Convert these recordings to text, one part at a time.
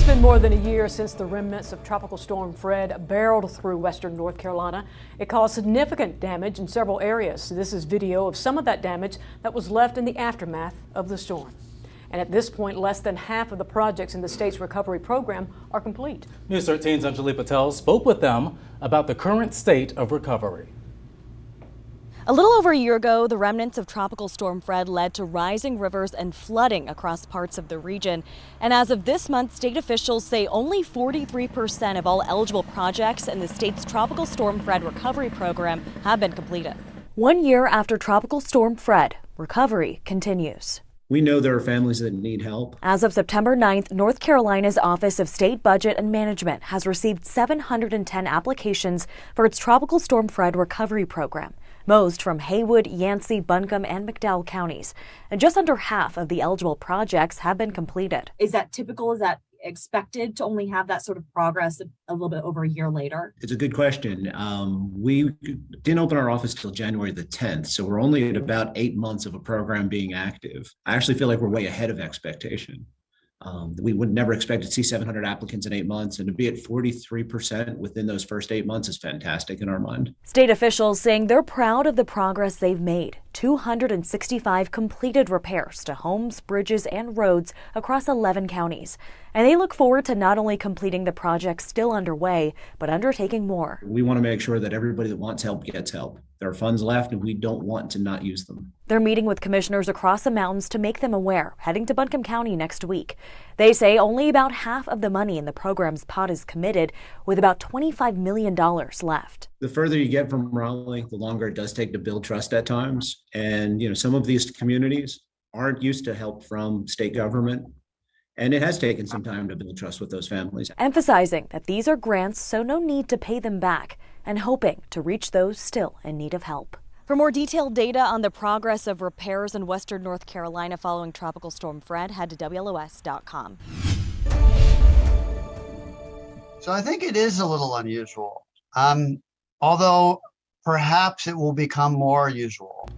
been more than a year since the remnants of Tropical Storm Fred barreled through western North Carolina. It caused significant damage in several areas. This is video of some of that damage that was left in the aftermath of the storm. And at this point, less than half of the projects in the state's recovery program are complete. News 13's Anjali Patel spoke with them about the current state of recovery. A little over a year ago, the remnants of Tropical Storm Fred led to rising rivers and flooding across parts of the region. And as of this month, state officials say only 43% of all eligible projects in the state's Tropical Storm Fred recovery program have been completed. 1 year after Tropical Storm Fred, recovery continues. We know there are families that need help. As of September 9th, North Carolina's Office of State Budget and Management has received 710 applications for its Tropical Storm Fred recovery program, most from Haywood, Yancey, Buncombe, and McDowell counties. And just under half of the eligible projects have been completed. Is that typical? Is that expected to only have that sort of progress a little bit over a year later? It's a good question. We didn't open our office till January the 10th, so we're only at about 8 months of a program being active. I actually feel like we're way ahead of expectation. We would never expect to see 700 applicants in 8 months, and to be at 43% within those first 8 months is fantastic in our mind. State officials saying they're proud of the progress they've made. 265 completed repairs to homes, bridges, and roads across 11 counties. And they look forward to not only completing the projects still underway, but undertaking more. We want to make sure that everybody that wants help gets help. There are funds left, and we don't want to not use them. They're meeting with commissioners across the mountains to make them aware, heading to Buncombe County next week. They say only about half of the money in the program's pot is committed, with about $25 million left. The further you get from Raleigh, the longer it does take to build trust at times. And, some of these communities aren't used to help from state government. And it has taken some time to build trust with those families. Emphasizing that these are grants, so no need to pay them back, and hoping to reach those still in need of help. For more detailed data on the progress of repairs in western North Carolina following Tropical Storm Fred, head to WLOS.com. So I think it is a little unusual, although perhaps it will become more usual.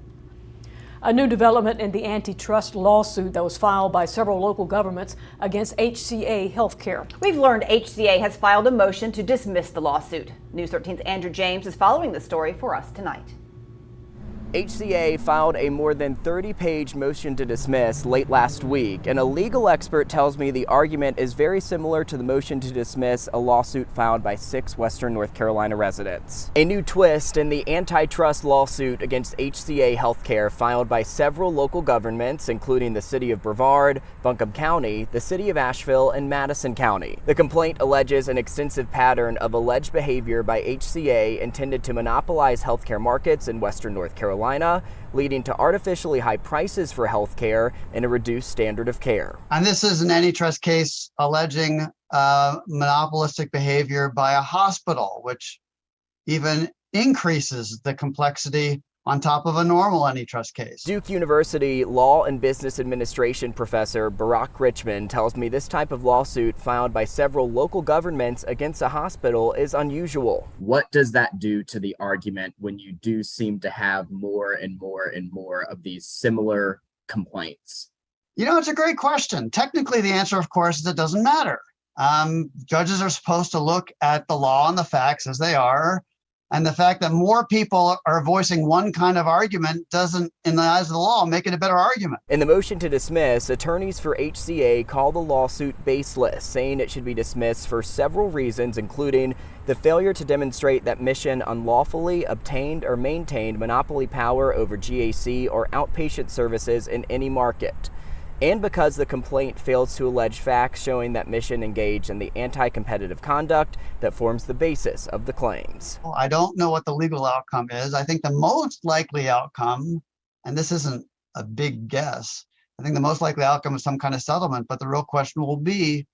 A new development in the antitrust lawsuit that was filed by several local governments against HCA Healthcare. We've learned HCA has filed a motion to dismiss the lawsuit. News 13's Andrew James is following the story for us tonight. HCA filed a more than 30-page motion to dismiss late last week, and a legal expert tells me the argument is very similar to the motion to dismiss a lawsuit filed by 6 western North Carolina residents. A new twist in the antitrust lawsuit against HCA Healthcare filed by several local governments, including the city of Brevard, Buncombe County, the city of Asheville, and Madison County. The complaint alleges an extensive pattern of alleged behavior by HCA intended to monopolize healthcare markets in western North Carolina, leading to artificially high prices for healthcare and a reduced standard of care. And this is an antitrust case alleging monopolistic behavior by a hospital, which even increases the complexity on top of a normal antitrust case. Duke University Law and Business Administration professor Barack Richmond tells me this type of lawsuit filed by several local governments against a hospital is unusual. What does that do to the argument when you do seem to have more and more and more of these similar complaints? It's a great question. Technically, the answer, of course, is it doesn't matter. Judges are supposed to look at the law and the facts as they are. And the fact that more people are voicing one kind of argument doesn't, in the eyes of the law, make it a better argument. In the motion to dismiss, attorneys for HCA call the lawsuit baseless, saying it should be dismissed for several reasons, including the failure to demonstrate that Mission unlawfully obtained or maintained monopoly power over GAC or outpatient services in any market, and because the complaint fails to allege facts showing that Mission engaged in the anti-competitive conduct that forms the basis of the claims. Well, I don't know what the legal outcome is. I think the most likely outcome, and this isn't a big guess, I think the most likely outcome is some kind of settlement, but the real question will be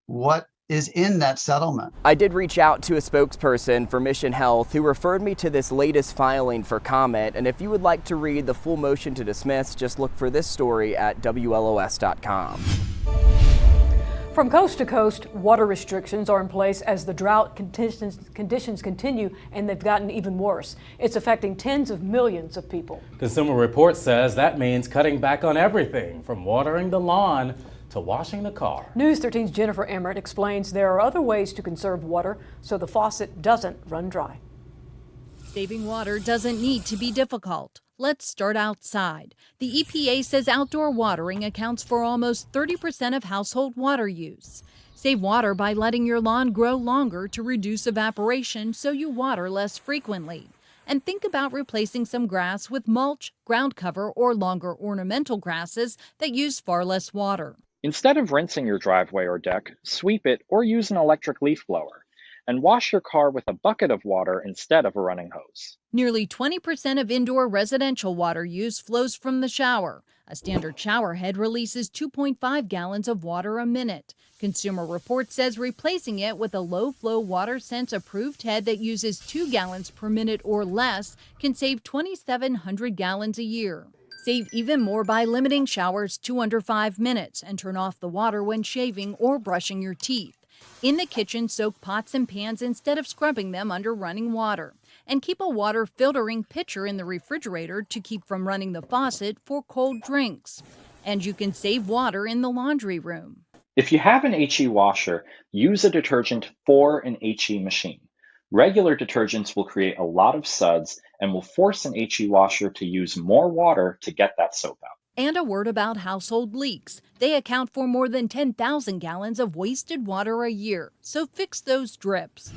what is in that settlement. I did reach out to a spokesperson for Mission Health who referred me to this latest filing for comment, and if you would like to read the full motion to dismiss, just look for this story at WLOS.com. From coast to coast, water restrictions are in place as the drought conditions continue, and they've gotten even worse. It's affecting tens of millions of people. Consumer Reports says that means cutting back on everything from watering the lawn to washing the car. News 13's Jennifer Emmert explains there are other ways to conserve water so the faucet doesn't run dry. Saving water doesn't need to be difficult. Let's start outside. The EPA says outdoor watering accounts for almost 30% of household water use. Save water by letting your lawn grow longer to reduce evaporation so you water less frequently. And think about replacing some grass with mulch, ground cover, or longer ornamental grasses that use far less water. Instead of rinsing your driveway or deck, sweep it or use an electric leaf blower. And wash your car with a bucket of water instead of a running hose. Nearly 20% of indoor residential water use flows from the shower. A standard shower head releases 2.5 gallons of water a minute. Consumer Reports says replacing it with a low-flow WaterSense approved head that uses 2 gallons per minute or less can save 2,700 gallons a year. Save even more by limiting showers to under 5 minutes and turn off the water when shaving or brushing your teeth. In the kitchen, soak pots and pans instead of scrubbing them under running water. And keep a water filtering pitcher in the refrigerator to keep from running the faucet for cold drinks. And you can save water in the laundry room. If you have an HE washer, use a detergent for an HE machine. Regular detergents will create a lot of suds and will force an HE washer to use more water to get that soap out. And a word about household leaks. They account for more than 10,000 gallons of wasted water a year, so fix those drips.